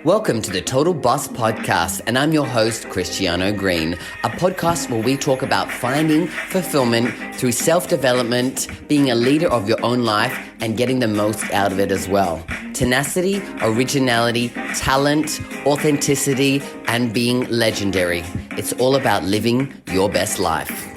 Welcome to the Total Boss Podcast, and I'm your host, Christiano Green, a podcast where we talk about finding fulfillment through self-development, being a leader of your own life, and getting the most out of it as well. Tenacity, originality, talent, authenticity, and being legendary. It's all about living your best life.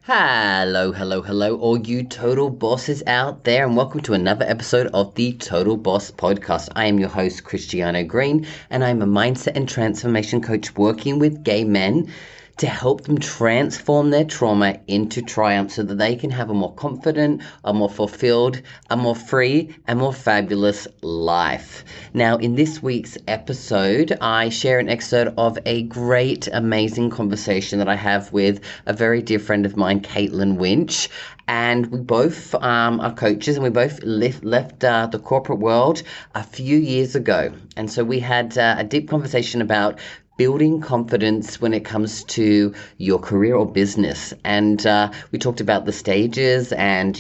Hello, all you total bosses out there, and welcome to another episode of the Total Boss Podcast. I am your host, Christiano Green, and I'm a mindset and transformation coach working with gay men to help them transform their trauma into triumph so that they can have a more confident, a more fulfilled, a more free, and more fabulous life. Now, in this week's episode, I share an excerpt of a great, amazing conversation that I have with a very dear friend of mine, Caitlin Winch. And we both are coaches, and we both left the corporate world a few years ago. And so we had a deep conversation about building confidence when it comes to your career or business. And we talked about the stages and,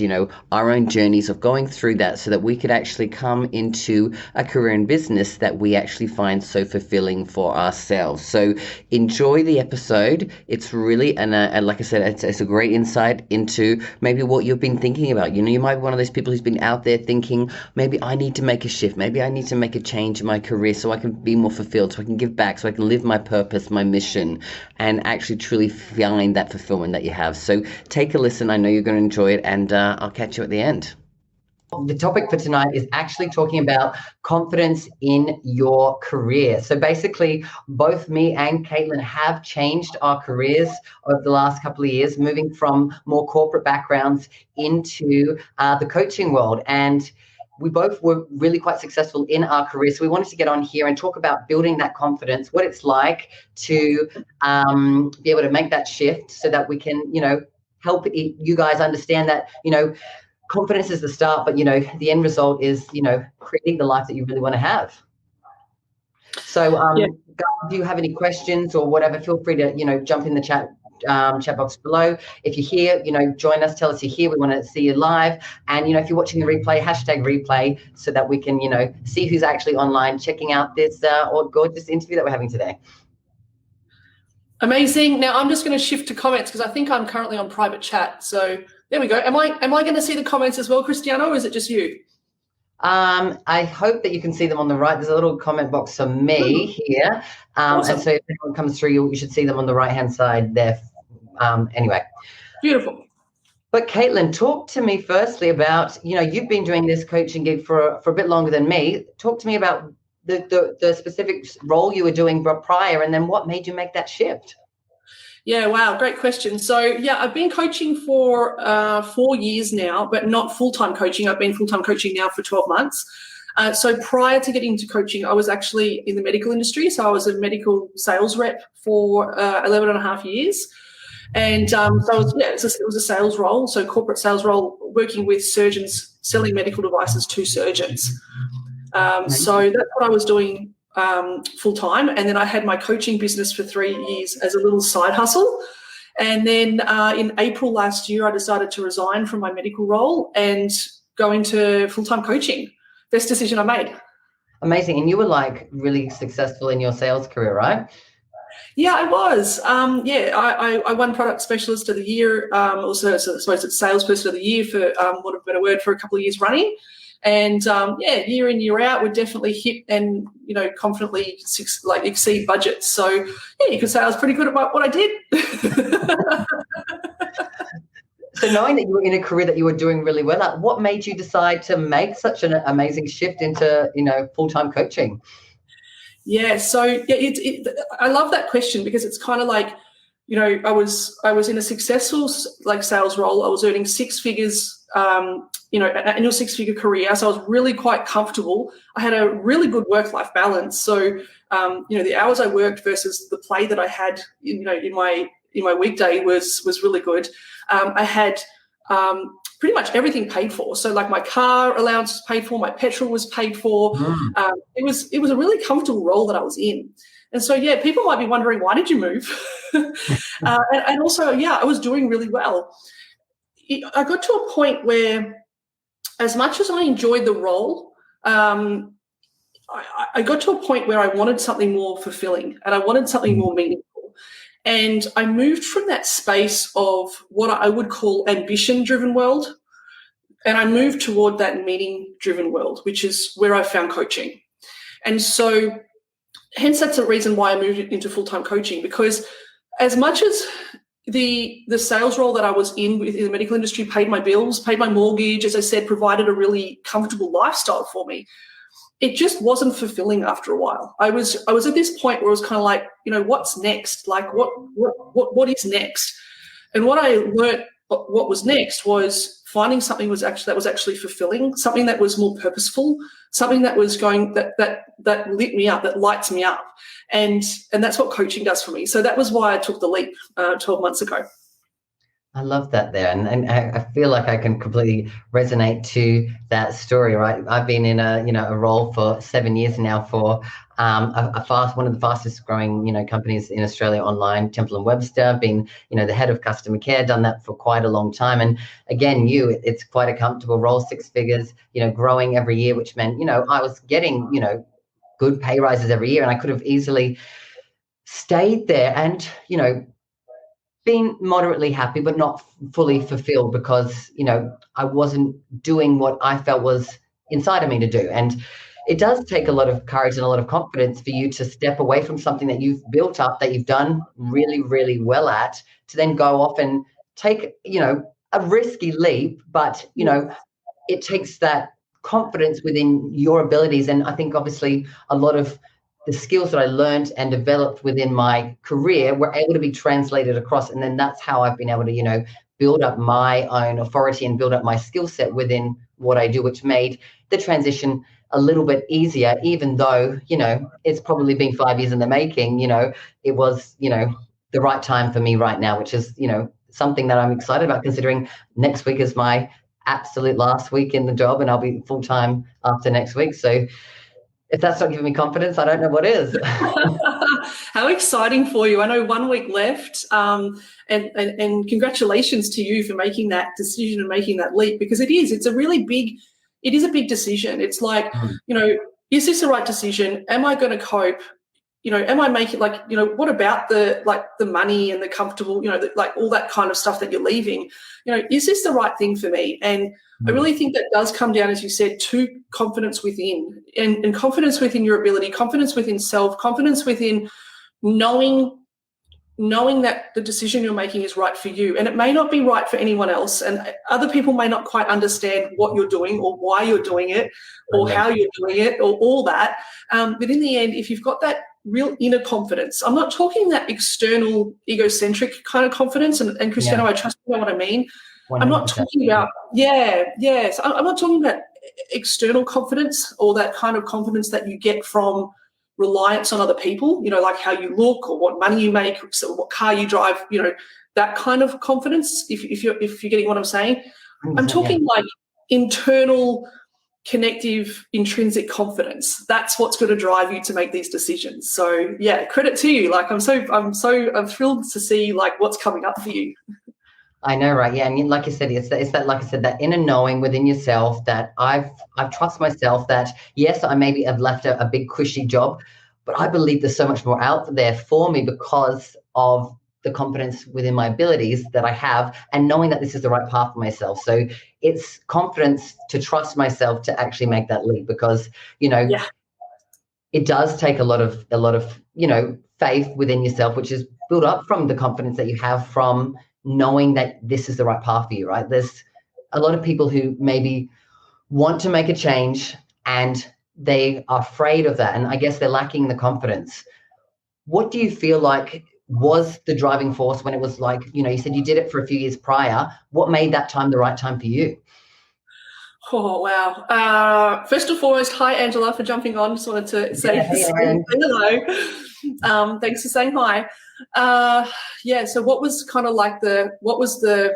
our own journeys of going through that so that we could actually come into a career in business that we actually find so fulfilling for ourselves. So enjoy the episode. It's really, and like I said, it's a great insight into maybe what you've been thinking about. You might be one of those people who's been out there thinking, maybe I need to make a shift. Maybe I need to make a change in my career so I can be more fulfilled, so I can give back, so I can live my purpose, my mission, and actually truly find that fulfillment that you have. So take a listen. I know you're going to enjoy it, and I'll catch you at the end. The topic for tonight is actually talking about confidence in your career. So basically, both me and Caitlin have changed our careers over the last couple of years, moving from more corporate backgrounds into the coaching world. And we both were really quite successful in our careers. So we wanted to get on here and talk about building that confidence, what it's like to be able to make that shift so that we can, help you guys understand that, confidence is the start, but, the end result is, creating the life that you really want to have. So guys, if you have any questions or whatever, feel free to, jump in the chat box below. If you're here, join us, tell us you're here. We want to see you live. And, if you're watching the replay, #replay so that we can, see who's actually online checking out this gorgeous interview that we're having today. Amazing. Now I'm just going to shift to comments because I think I'm currently on private chat. So there we go. Am I going to see the comments as well, Cristiano, or is it just you? I hope that you can see them on the right. There's a little comment box for me here. Awesome. And so if anyone comes through, you should see them on the right-hand side there. Anyway. Beautiful. But Caitlin, talk to me firstly about, you've been doing this coaching gig for a bit longer than me. Talk to me about the specific role you were doing prior, and then what made you make that shift? Yeah, wow, great question. So, I've been coaching for 4 years now, but not full-time coaching. I've been full-time coaching now for 12 months. So prior to getting into coaching, I was actually in the medical industry. So I was a medical sales rep for 11 and a half years. And so it was a sales role, so corporate sales role, working with surgeons, selling medical devices to surgeons. So that's what I was doing full-time. And then I had my coaching business for 3 years as a little side hustle. And then in April last year, I decided to resign from my medical role and go into full-time coaching. Best decision I made. Amazing. And you were really successful in your sales career, right? Yeah, I was. I won Product Specialist of the Year. Also, I suppose it's Salesperson of the Year for want of a better word, for a couple of years running. And year in, year out, would definitely hit and, confidently exceed budgets. So, you could say I was pretty good at what I did. So knowing that you were in a career that you were doing really well at, what made you decide to make such an amazing shift into, full-time coaching? Yeah, so I love that question because it's kind of like, I was in a successful sales role. I was earning six figures, an annual six-figure career. So I was really quite comfortable. I had a really good work-life balance. So, the hours I worked versus the play that I had, in my weekday was really good. I had pretty much everything paid for. So my car allowance was paid for, my petrol was paid for. It was a really comfortable role that I was in. And so, people might be wondering, why did you move? And also, I was doing really well. I got to a point where, as much as I enjoyed the role, I got to a point where I wanted something more fulfilling and I wanted something more meaningful. And I moved from that space of what I would call ambition-driven world, and I moved toward that meaning-driven world, which is where I found coaching. And so hence that's the reason why I moved into full-time coaching, because as much as the sales role that I was in within the medical industry paid my bills, paid my mortgage, as I said, provided a really comfortable lifestyle for me, it just wasn't fulfilling after a while. I was at this point where I was kind of like, what's next? Like what is next? And what I learned, what was next was finding something that was actually fulfilling, something that was more purposeful, something that was going that lit me up, that lights me up. And that's what coaching does for me. So that was why I took the leap 12 months ago. I love that there. And I feel like I can completely resonate to that story, right? I've been in a role for 7 years now for one of the fastest growing, companies in Australia online, Temple & Webster. I've been, the head of customer care, done that for quite a long time. And again, it's quite a comfortable role, 6 figures, growing every year, which meant, I was getting, good pay rises every year, and I could have easily stayed there and, been moderately happy, but not fully fulfilled, because, I wasn't doing what I felt was inside of me to do. And it does take a lot of courage and a lot of confidence for you to step away from something that you've built up, that you've done really, really well at, to then go off and take, a risky leap. But, it takes that confidence within your abilities. And I think obviously a lot of the skills that I learned and developed within my career were able to be translated across. And then that's how I've been able to, build up my own authority and build up my skill set within what I do, which made the transition a little bit easier, even though, it's probably been 5 years in the making. It was, the right time for me right now, which is, something that I'm excited about, considering next week is my absolute last week in the job, and I'll be full-time after next week. So if that's not giving me confidence, I don't know what is. How exciting for you. I know 1 week left, and congratulations to you for making that decision and making that leap, because it is a big decision. It's like, is this the right decision? Am I going to cope? Am I making, what about the money and the comfortable, all that kind of stuff that you're leaving? Is this the right thing for me? And I really think that does come down, as you said, to confidence within, and confidence within your ability, confidence within self, confidence within knowing that the decision you're making is right for you. And it may not be right for anyone else, and other people may not quite understand what you're doing or why you're doing it or how you're doing it or all that. But in the end, if you've got that real inner confidence, I'm not talking that external egocentric kind of confidence, and Christiano, I trust you know what I mean. 100%. I'm not talking about, I'm not talking about external confidence or that kind of confidence that you get from reliance on other people, like how you look or what money you make, or what car you drive, that kind of confidence, if you're getting what I'm saying. I'm talking like internal, connective, intrinsic confidence. That's what's going to drive you to make these decisions. So yeah, credit to you. Like I'm thrilled to see like what's coming up for you. I know, right? Yeah, and like you said, it's that, like I said, that inner knowing within yourself that I trust myself. That yes, I maybe have left a big cushy job, but I believe there's so much more out there for me because of the confidence within my abilities that I have, and knowing that this is the right path for myself. So it's confidence to trust myself to actually make that leap, because it does take a lot of faith within yourself, which is built up from the confidence that you have from knowing that this is the right path for you, right? There's a lot of people who maybe want to make a change and they are afraid of that. And I guess they're lacking the confidence. What do you feel like was the driving force when it was like, you said you did it for a few years prior. What made that time the right time for you? Oh, wow. First and foremost, hi, Angela, for jumping on. Just wanted to say hello. Thanks for saying hi. So what was kind of like what was the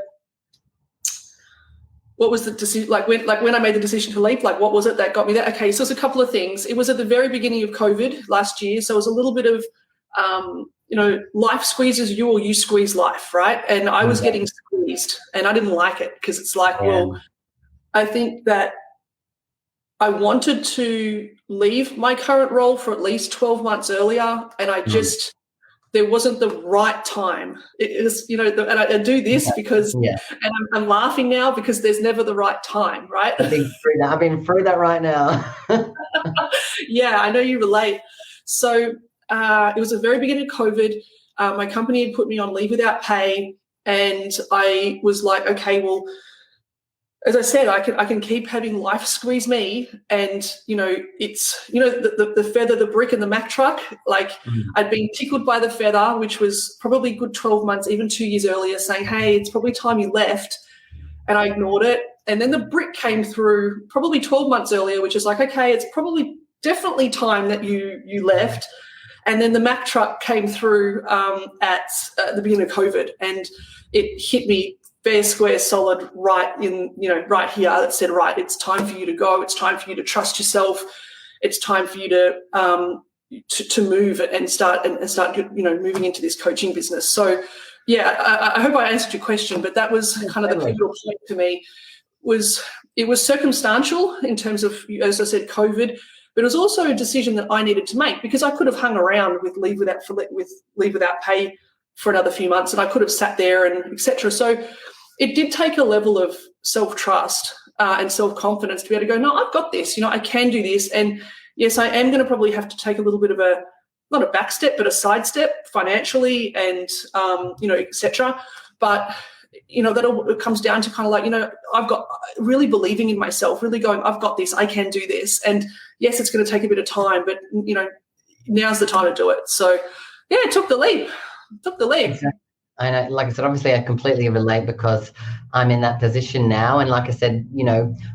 decision, like when I made the decision to leave, like what was it that got me there? Okay, so it's a couple of things. It was at the very beginning of COVID last year, so it was a little bit of life squeezes you or you squeeze life, right? And I was getting squeezed and I didn't like it because it's like, well, I think that I wanted to leave my current role for at least 12 months earlier, and I just, there wasn't the right time. It is, and I do this because, and I'm laughing now because there's never the right time, right? I've been through that right now. Yeah, I know you relate. So it was the very beginning of COVID. My company had put me on leave without pay, and I was like, okay, well, as I said, I can keep having life squeeze me, and it's the feather, the brick, and the Mack truck. Like I'd been tickled by the feather, which was probably a good 12 months, even 2 years earlier, saying, "Hey, it's probably time you left," and I ignored it. And then the brick came through probably 12 months earlier, which is like, okay, it's probably definitely time that you left. And then the Mack truck came through at the beginning of COVID, and it hit me fair, square, solid, right in, right here. That said, right, it's time for you to go. It's time for you to trust yourself. It's time for you to move and start moving into this coaching business. So, yeah, I hope I answered your question, but that was kind of the pivotal point for me. It was circumstantial in terms of, as I said, COVID, but it was also a decision that I needed to make, because I could have hung around with leave without pay for another few months, and I could have sat there and etc. So it did take a level of self-trust and self-confidence to be able to go, no, I've got this, I can do this. And yes, I am going to probably have to take a little bit of not a back step, but a side step financially and, etc. But, that all comes down to kind of like, I've got really believing in myself, really going, I've got this, I can do this. And yes, it's going to take a bit of time, but, now's the time to do it. So, yeah, took the leap. Exactly. And like I said, obviously I completely relate, because I'm in that position now. And like I said,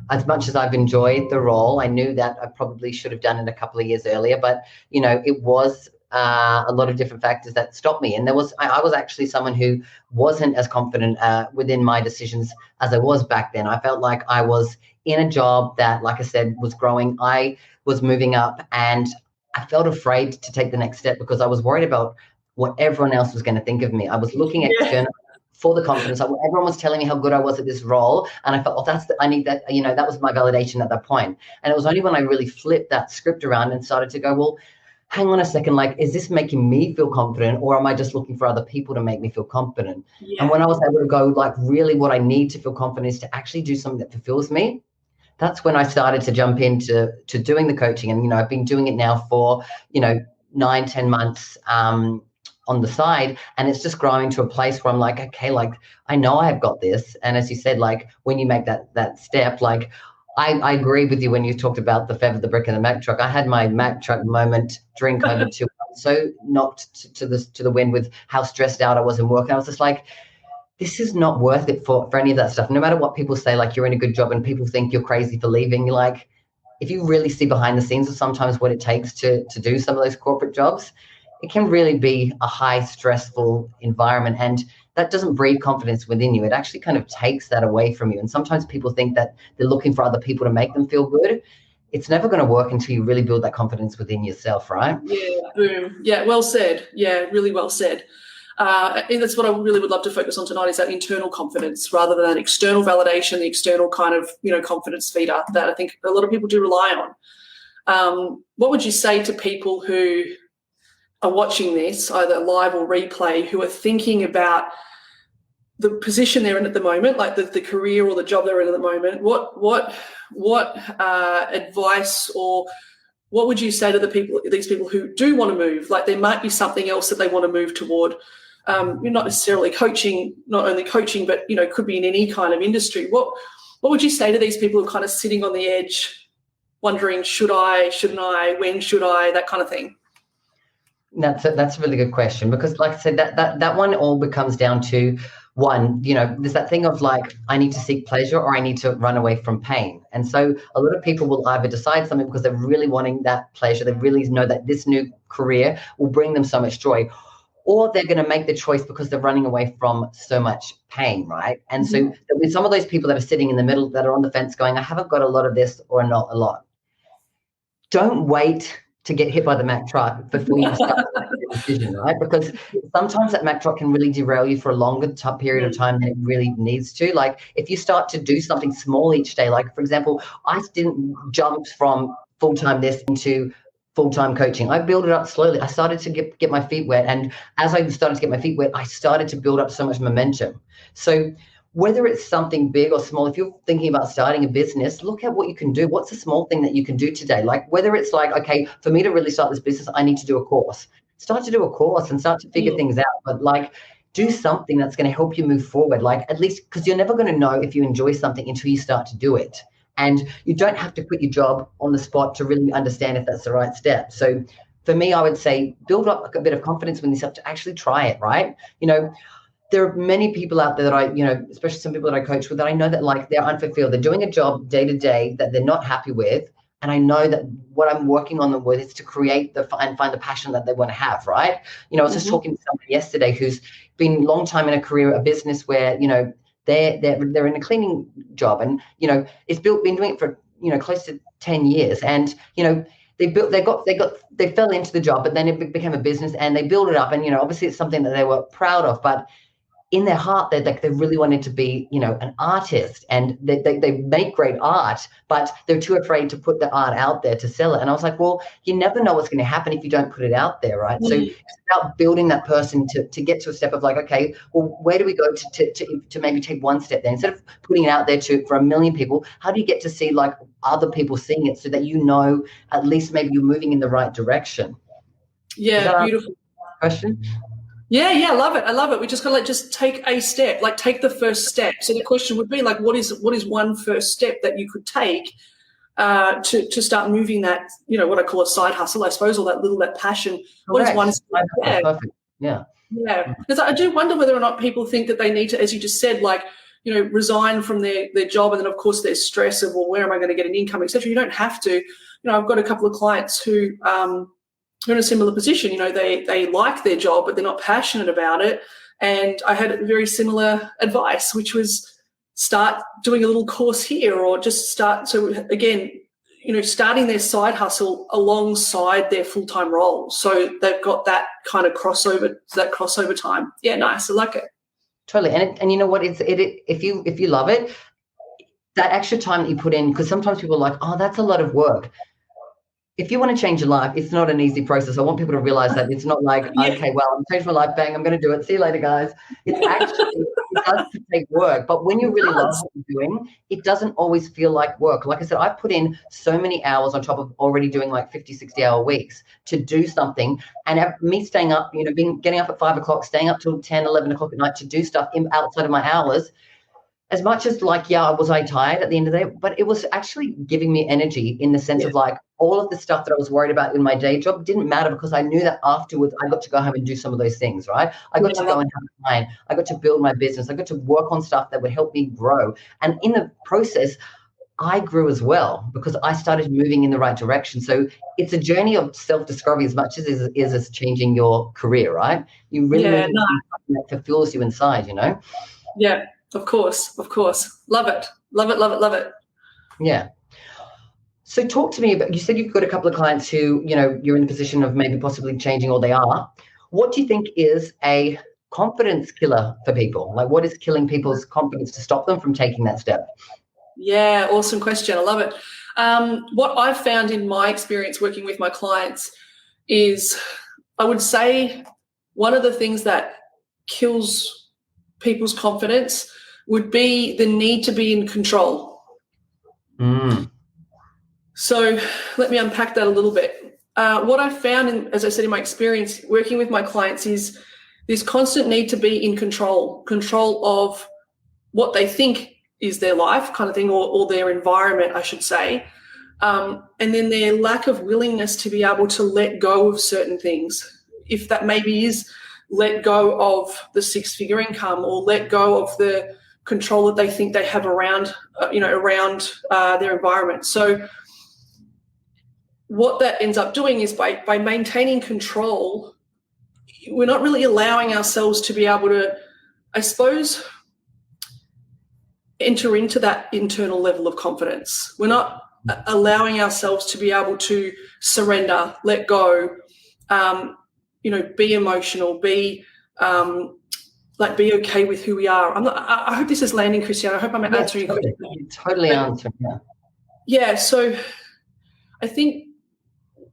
as much as I've enjoyed the role, I knew that I probably should have done it a couple of years earlier. But, it was a lot of different factors that stopped me. And I was actually someone who wasn't as confident within my decisions as I was back then. I felt like I was in a job that, like I said, was growing. I was moving up, and I felt afraid to take the next step because I was worried about what everyone else was going to think of me. I was looking external for the confidence. Everyone was telling me how good I was at this role, and I felt, I need that. That was my validation at that point. And it was only when I really flipped that script around and started to go, well, hang on a second, like, is this making me feel confident, or am I just looking for other people to make me feel confident? Yeah. And when I was able to go, like, really what I need to feel confident is to actually do something that fulfills me. That's when I started to jump into doing the coaching. And, I've been doing it now for, 9-10 months on the side, and it's just growing to a place where I'm like, okay, like, I know I've got this. And as you said, like, when you make that step, like, I agree with you when you talked about the feather, the brick, and the Mack truck. I had my Mack truck moment during COVID too. I was so knocked to the wind with how stressed out I was in work. And I was just like, this is not worth it for any of that stuff. No matter what people say, like, you're in a good job and people think you're crazy for leaving, you're like, if you really see behind the scenes of sometimes what it takes to do some of those corporate jobs, it can really be a high stressful environment, and that doesn't breed confidence within you. It actually kind of takes that away from you. And sometimes people think that they're looking for other people to make them feel good. It's never going to work until you really build that confidence within yourself, right? Yeah, boom. Yeah, well said. Yeah, really well said. And that's what I really would love to focus on tonight, is that internal confidence rather than external validation, the external kind of, confidence feeder that I think a lot of people do rely on. What would you say to people who are watching this, either live or replay, who are thinking about the position they're in at the moment, like the career or the job they're in at the moment? What advice, or what would you say to these people who do want to move? Like, there might be something else that they want to move toward. You're not necessarily not only coaching, but could be in any kind of industry. What would you say to these people who are kind of sitting on the edge, wondering, should I, shouldn't I, when should I, that kind of thing? That's a really good question, because, like I said, that one all becomes down to one, there's that thing of like, I need to seek pleasure or I need to run away from pain. And so a lot of people will either decide something because they're really wanting that pleasure, they really know that this new career will bring them so much joy, or they're going to make the choice because they're running away from so much pain, right? And so there'll be some of those people that are sitting in the middle, that are on the fence going, I haven't got a lot of this or not a lot. Don't wait to get hit by the Mack truck before you start to make a decision, right? Because sometimes that Mack truck can really derail you for a longer period of time than it really needs to. Like if you start to do something small each day, like for example, I didn't jump from full-time this into full-time coaching. I built it up slowly. I started to get my feet wet. And as I started to get my feet wet, I started to build up so much momentum. So whether it's something big or small, if you're thinking about starting a business, look at what you can do. What's a small thing that you can do today? Like whether it's like, okay, for me to really start this business, I need to do a course. Start to do a course and start to figure things out. But like do something that's going to help you move forward. Like at least, because you're never going to know if you enjoy something until you start to do it. And you don't have to quit your job on the spot to really understand if that's the right step. So for me, I would say build up a bit of confidence when you have to actually try it, right? You know, there are many people out there that I, you know, especially some people that I coach with, that I know that like they're unfulfilled. They're doing a job day to day that they're not happy with. And I know that what I'm working on them with is to create and find the passion that they want to have, right? You know, I was just talking to someone yesterday who's been a long time in a career, a business where, you know, they're in a cleaning job, and, you know, been doing it for, you know, close to 10 years. And, you know, they fell into the job, but then it became a business and they built it up. And, you know, obviously it's something that they were proud of, but in their heart, they really wanted to be, you know, an artist, and they make great art, but they're too afraid to put the art out there to sell it. And I was like, well, you never know what's going to happen if you don't put it out there, right? So it's about building that person to get to a step of like, okay, well, where do we go to maybe take one step there? Instead of putting it out there for 1 million people, how do you get to see like other people seeing it so that, you know, at least maybe you're moving in the right direction? Yeah, beautiful question. Yeah, I love it. I love it. We just got to like just take a step, like take the first step. So the question would be like, what is one first step that you could take to start moving that, you know, what I call a side hustle, I suppose, or that passion. What is one step? Yeah. Perfect. Yeah. Because I do wonder whether or not people think that they need to, as you just said, like, you know, resign from their job, and then of course there's stress of, well, where am I going to get an income, etc. You don't have to. You know, I've got a couple of clients who are in a similar position. You know, they like their job, but they're not passionate about it. And I had very similar advice, which was start doing a little course here, or just start. So again, you know, starting their side hustle alongside their full-time role. So they've got that kind of crossover time. Yeah, nice. I like it. Totally. And you know what, if you love it, that extra time that you put in, because sometimes people are like, oh, that's a lot of work. If you want to change your life, it's not an easy process. I want people to realize that it's not like, okay, well, I'm changing my life, bang, I'm going to do it. See you later, guys. It's actually, it does take work. But when you really love what you're doing, it doesn't always feel like work. Like I said, I put in so many hours on top of already doing like 50, 60-hour weeks to do something. And me staying up, you know, getting up at 5 o'clock, staying up till 10, 11 o'clock at night to do stuff outside of my hours. As much as like, was I tired at the end of the day? But it was actually giving me energy in the sense of like all of the stuff that I was worried about in my day job didn't matter, because I knew that afterwards I got to go home and do some of those things, right? I got to go and have a client. I got to build my business. I got to work on stuff that would help me grow. And in the process, I grew as well, because I started moving in the right direction. So it's a journey of self-discovery as much as it is changing your career, right? You really need something that fulfills you inside, you know? Yeah. Of course. Love it. Yeah. So talk to me about, you said you've got a couple of clients who, you know, you're in the position of maybe possibly changing, or they are. What do you think is a confidence killer for people? Like, what is killing people's confidence to stop them from taking that step? Yeah, awesome question. I love it. What I've found in my experience working with my clients is, I would say, one of the things that kills people's confidence would be the need to be in control. So let me unpack that a little bit. What I've found, as I said, in my experience working with my clients, is this constant need to be in control of what they think is their life kind of thing, or their environment, I should say. And then their lack of willingness to be able to let go of certain things. If that maybe is let go of the 6-figure income, or let go of the control that they think they have around their environment. So what that ends up doing is by maintaining control, we're not really allowing ourselves to be able to, I suppose, enter into that internal level of confidence. We're not allowing ourselves to be able to surrender, let go, be emotional, be okay with who we are. I hope this is landing, Christiane. I hope I'm answering your question. Totally answering, yeah. Yeah, so I think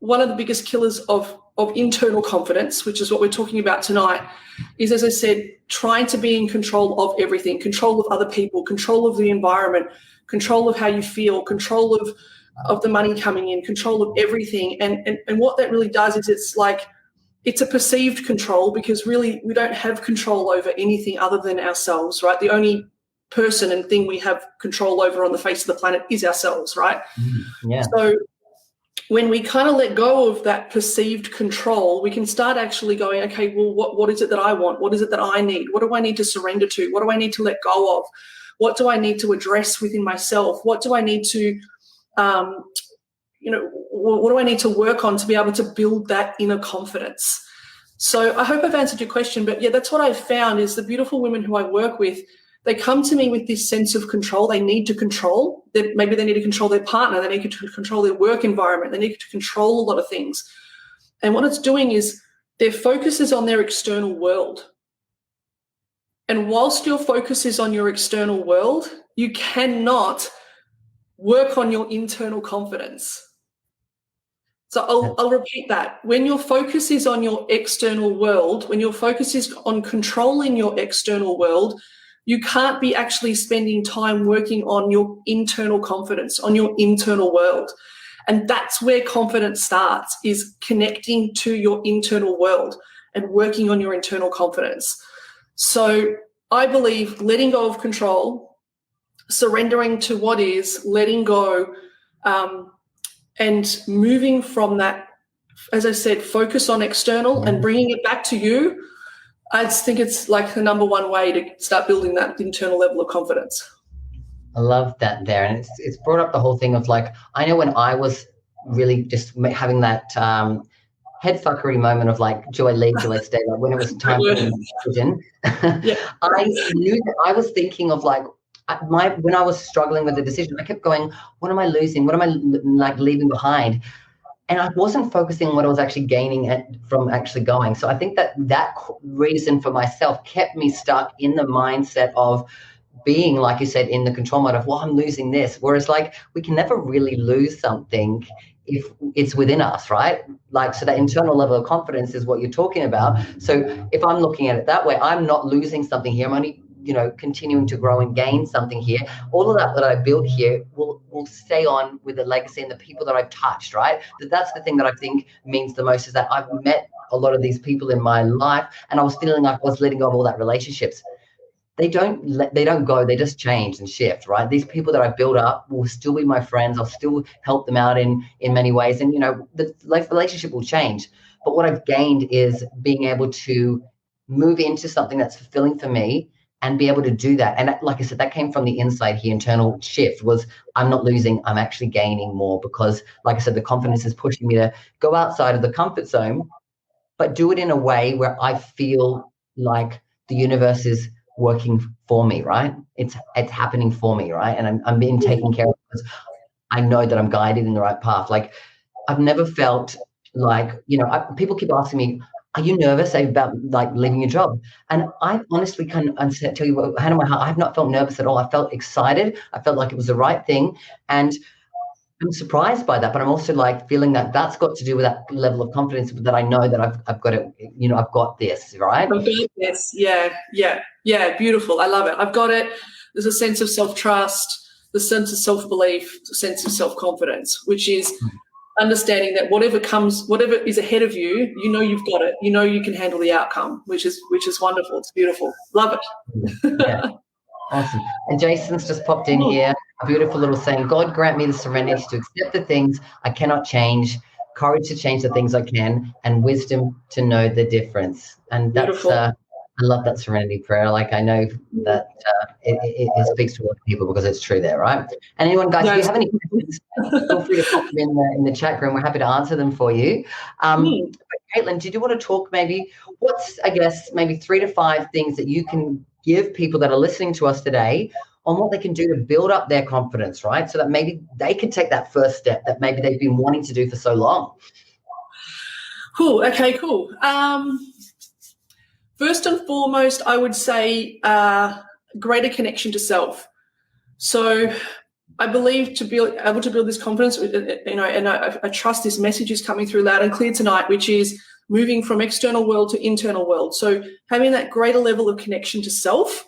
one of the biggest killers of internal confidence, which is what we're talking about tonight, is, as I said, trying to be in control of everything, control of other people, control of the environment, control of how you feel, control of the money coming in, control of everything. And what that really does is it's a perceived control, because really we don't have control over anything other than ourselves, right? The only person and thing we have control over on the face of the planet is ourselves, right? Yeah. So when we kind of let go of that perceived control, we can start actually going, okay, well, what is it that I want? What is it that I need? What do I need to surrender to? What do I need to let go of? What do I need to address within myself? What do I need to, what do I need to work on to be able to build that inner confidence? So I hope I've answered your question, but yeah, that's what I've found is the beautiful women who I work with, they come to me with this sense of control. They need to control. Maybe they need to control their partner. They need to control their work environment. They need to control a lot of things. And what it's doing is their focus is on their external world. And whilst your focus is on your external world, you cannot work on your internal confidence. So I'll repeat that. When your focus is on your external world, when your focus is on controlling your external world, you can't be actually spending time working on your internal confidence, on your internal world. And that's where confidence starts, is connecting to your internal world and working on your internal confidence. So I believe letting go of control, surrendering to what is, letting go, and moving from that, as I said, focus on external and bringing it back to you, I just think it's like the number one way to start building that internal level of confidence. I love that there. And it's brought up the whole thing of I know when I was really just having that head fuckery moment of do I leave, do I stay? When it was time for the decision, I knew that I was thinking of when I was struggling with the decision, I kept going, what am I losing? What am I leaving behind? And I wasn't focusing on what I was actually gaining from actually going. So I think that reason for myself kept me stuck in the mindset of being, like you said, in the control mode of, well, I'm losing this. Whereas we can never really lose something if it's within us, right? So that internal level of confidence is what you're talking about. So if I'm looking at it that way, I'm not losing something here. I'm only continuing to grow and gain something here. All of that I built here will stay on with the legacy and the people that I've touched, right? That's the thing that I think means the most, is that I've met a lot of these people in my life, and I was feeling like I was letting go of all that relationships. They don't go, they just change and shift, right? These people that I've built up will still be my friends. I'll still help them out in many ways. And, the relationship will change. But what I've gained is being able to move into something that's fulfilling for me, and be able to do that. And like I said, that came from the inside here. Internal shift was, I'm not losing, I'm actually gaining more, because like I said, the confidence is pushing me to go outside of the comfort zone, but do it in a way where I feel like the universe is working for me, right? It's happening for me, right? And I'm being taken care of, because I know that I'm guided in the right path. I've never felt people keep asking me, are you nervous about leaving your job? And I honestly can tell you, hand on my heart, I have not felt nervous at all. I felt excited. I felt like it was the right thing. And I'm surprised by that, but I'm also feeling that that's got to do with that level of confidence, that I know that I've got it, I've got this, right? I've got this. Yeah. Beautiful. I love it. I've got it. There's a sense of self-trust, the sense of self-belief, the sense of self-confidence, which is understanding that whatever is ahead of you, you've got it. You can handle the outcome, which is wonderful. It's beautiful. Love it. Yeah. Awesome. And Jason's just popped in here, a beautiful little saying, God grant me the serenity to accept the things I cannot change, courage to change the things I can, and wisdom to know the difference. And that's I love that serenity prayer. I know that it speaks to a lot of people, because it's true there, right? And anyone, guys, if you have any questions, feel free to pop them in the chat room. We're happy to answer them for you. But Caitlin, did you want to talk what's, I guess, maybe 3 to 5 things that you can give people that are listening to us today on what they can do to build up their confidence, right? So that maybe they can take that first step that maybe they've been wanting to do for so long. Cool. Okay, cool. First and foremost, I would say greater connection to self. So I believe to be able to build this confidence, and I trust this message is coming through loud and clear tonight, which is moving from external world to internal world. So having that greater level of connection to self,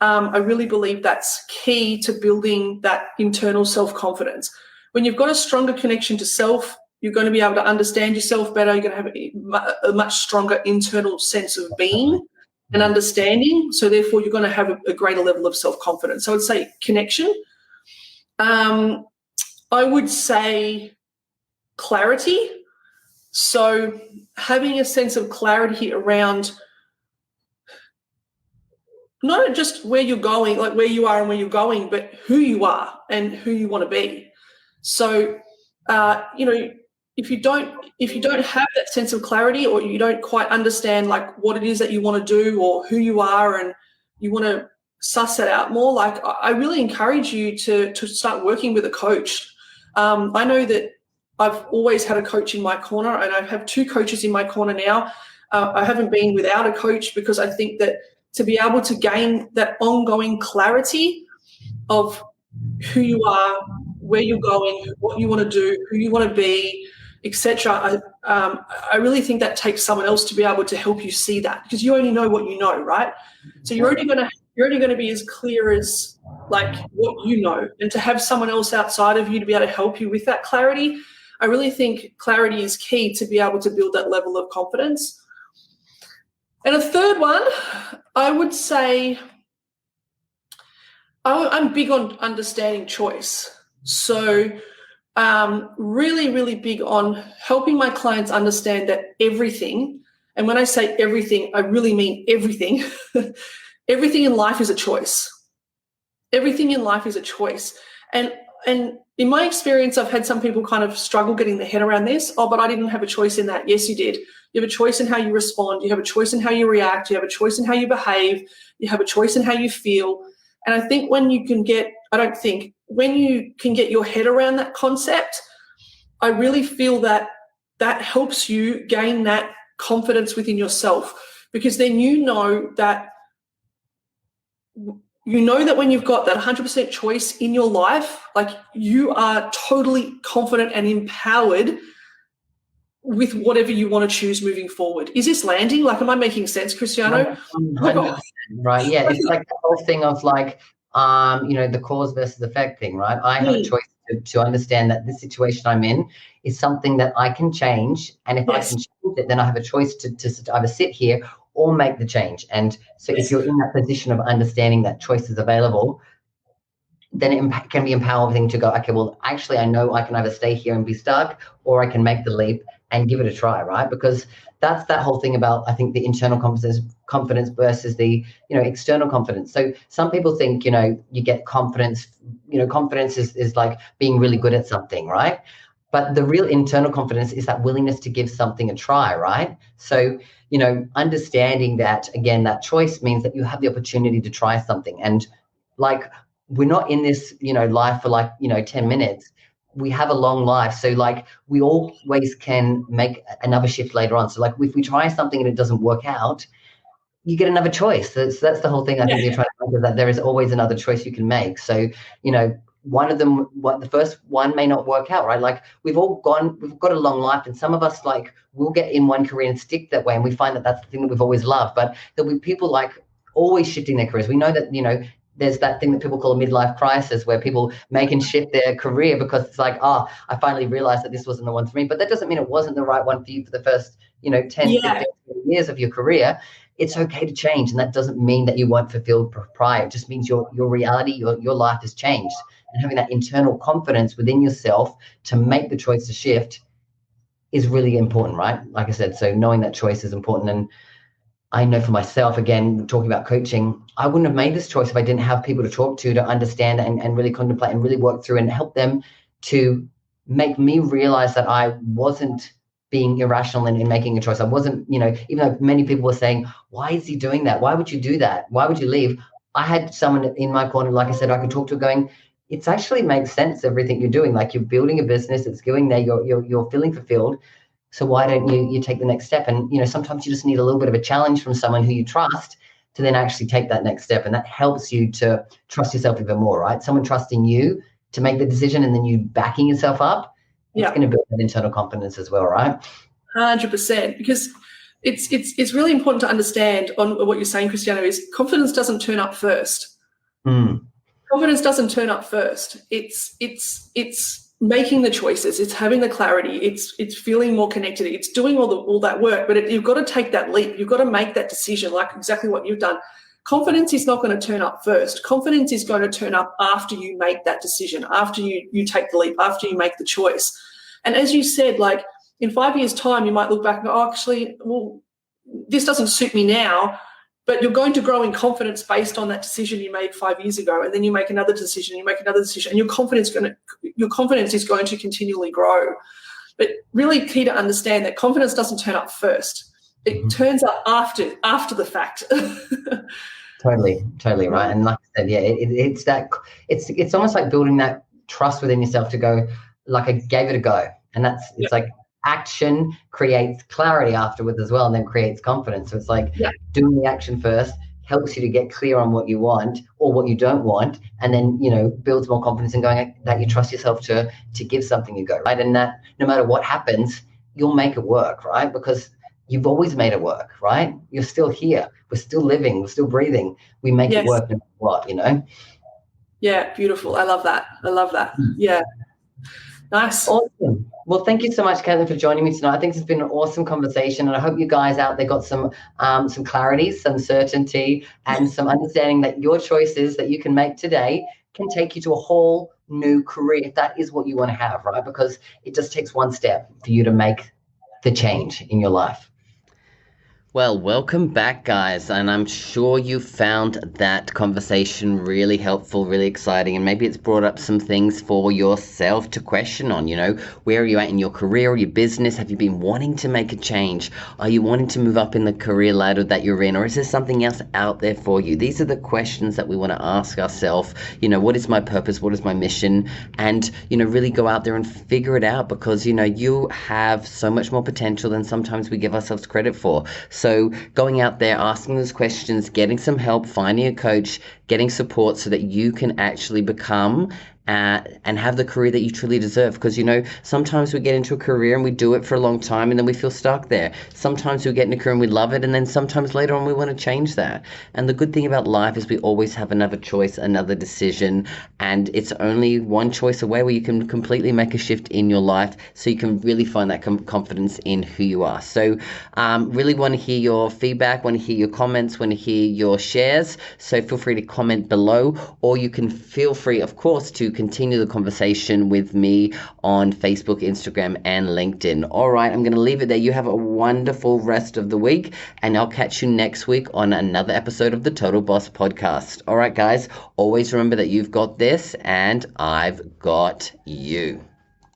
I really believe that's key to building that internal self-confidence. When you've got a stronger connection to self, you're going to be able to understand yourself better. You're going to have a much stronger internal sense of being and understanding. So therefore, you're going to have a greater level of self-confidence. So I would say connection. I would say clarity. So having a sense of clarity around not just where you're going, like where you are and where you're going, but who you are and who you want to be. So, if you don't have that sense of clarity, or you don't quite understand like what it is that you want to do or who you are, and you want to suss that out more, like I really encourage you to start working with a coach. I know that I've always had a coach in my corner, and I have 2 coaches in my corner now. I haven't been without a coach, because I think that to be able to gain that ongoing clarity of who you are, where you're going, what you want to do, who you want to be, etc. I really think that takes someone else to be able to help you see that, because you only know what you know, right? So you're only going to be as clear as like what you know, and to have someone else outside of you to be able to help you with that clarity, I really think clarity is key to be able to build that level of confidence. And a third one, I would say, I'm big on understanding choice. So really, really big on helping my clients understand that everything, and when I say everything, I really mean everything, everything in life is a choice. Everything in life is a choice. And in my experience, I've had some people kind of struggle getting their head around this. Oh, but I didn't have a choice in that. Yes, you did. You have a choice in how you respond. You have a choice in how you react. You have a choice in how you behave. You have a choice in how you feel. And I think when you can get your head around that concept, I really feel that helps you gain that confidence within yourself, because then you know that when you've got that 100% choice in your life, like you are totally confident and empowered with whatever you want to choose moving forward. Is this landing? Like, am I making sense, Christiano? 100%, right. Yeah, it's like the whole thing of like, the cause versus effect thing, right? I have a choice to understand that this situation I'm in is something that I can change. And if I can change it, then I have a choice to either sit here or make the change. And so if you're in that position of understanding that choice is available, then it can be empowering to go, okay, well, actually, I know I can either stay here and be stuck, or I can make the leap and give it a try, right? Because that's that whole thing about, I think, the internal confidence versus the, external confidence. So some people think, you get confidence, confidence is like being really good at something, right? But the real internal confidence is that willingness to give something a try, right? So, understanding that, again, that choice means that you have the opportunity to try something. And like, we're not in this, life for like, 10 minutes. We have a long life. So like, we always can make another shift later on. So like, if we try something and it doesn't work out, you get another choice. So that's the whole thing. I think you're trying to think, that there is always another choice you can make. So, one of them, the first one may not work out, right? Like we've got a long life, and some of us like will get in one career and stick that way. And we find that that's the thing that we've always loved, but there'll be people like always shifting their careers. We know that, there's that thing that people call a midlife crisis, where people make and shift their career because it's like, I finally realized that this wasn't the one for me. But that doesn't mean it wasn't the right one for you for the first, 10, 15 years of your career. It's okay to change. And that doesn't mean that you weren't fulfilled prior. It just means your reality, your life has changed. And having that internal confidence within yourself to make the choice to shift is really important, right? Like I said, so knowing that choice is important. And I know for myself, again, talking about coaching, I wouldn't have made this choice if I didn't have people to talk to understand and really contemplate and really work through and help them to make me realize that I wasn't being irrational in making a choice. I wasn't, even though many people were saying, why is he doing that? Why would you do that? Why would you leave? I had someone in my corner, like I said, I could talk to going, it's actually makes sense, everything you're doing. Like you're building a business, it's going there, you're feeling fulfilled. So why don't you take the next step? And, sometimes you just need a little bit of a challenge from someone who you trust to then actually take that next step. And that helps you to trust yourself even more, right? Someone trusting you to make the decision and then you backing yourself up, it's going to build that internal confidence as well, right? 100%. Because it's really important to understand on what you're saying, Christiano, is confidence doesn't turn up first. Confidence doesn't turn up first. It's making the choices. It's having the clarity. It's feeling more connected. It's doing all that work. But you've got to take that leap. You've got to make that decision, like exactly what you've done. Confidence is not going to turn up first. Confidence is going to turn up after you make that decision, after you take the leap, after you make the choice. And as you said, like in 5 years' time, you might look back and go, oh, actually, well, this doesn't suit me now. But you're going to grow in confidence based on that decision you made 5 years ago, and then you make another decision, and your confidence is going to continually grow. But really key to understand that confidence doesn't turn up first; it turns up after the fact. Totally right. And like I said, yeah, it's almost like building that trust within yourself to go, like I gave it a go, and it's like. Action creates clarity afterwards as well, and then creates confidence. So it's like doing the action first helps you to get clear on what you want or what you don't want, and then builds more confidence in going that you trust yourself to give something a go, right? And that no matter what happens, you'll make it work, right? Because you've always made it work, right? You're still here. We're still living. We're still breathing. We make it work no matter what, Yeah, beautiful. I love that. Yeah. Nice. Awesome. Well, thank you so much, Caitlin, for joining me tonight. I think it's been an awesome conversation, and I hope you guys out there got some clarity, some certainty, and some understanding that your choices that you can make today can take you to a whole new career if that is what you want to have, right? Because it just takes one step for you to make the change in your life. Well, welcome back, guys, and I'm sure you found that conversation really helpful, really exciting, and maybe it's brought up some things for yourself to question on, where are you at in your career or your business? Have you been wanting to make a change? Are you wanting to move up in the career ladder that you're in, or is there something else out there for you? These are the questions that we want to ask ourselves, what is my purpose? What is my mission? And, really go out there and figure it out, because, you have so much more potential than sometimes we give ourselves credit for. So going out there, asking those questions, getting some help, finding a coach, getting support so that you can actually become and have the career that you truly deserve. Because, sometimes we get into a career and we do it for a long time and then we feel stuck there. Sometimes we get in a career and we love it, and then sometimes later on we want to change that. And the good thing about life is we always have another choice, another decision, and it's only one choice away where you can completely make a shift in your life so you can really find that confidence in who you are. So really want to hear your feedback, want to hear your comments, want to hear your shares. So feel free to comment below, or you can feel free, of course, to continue the conversation with me on Facebook, Instagram, and LinkedIn. All right, I'm going to leave it there. You have a wonderful rest of the week, and I'll catch you next week on another episode of the Total Boss Podcast. All right, guys, always remember that you've got this and I've got you.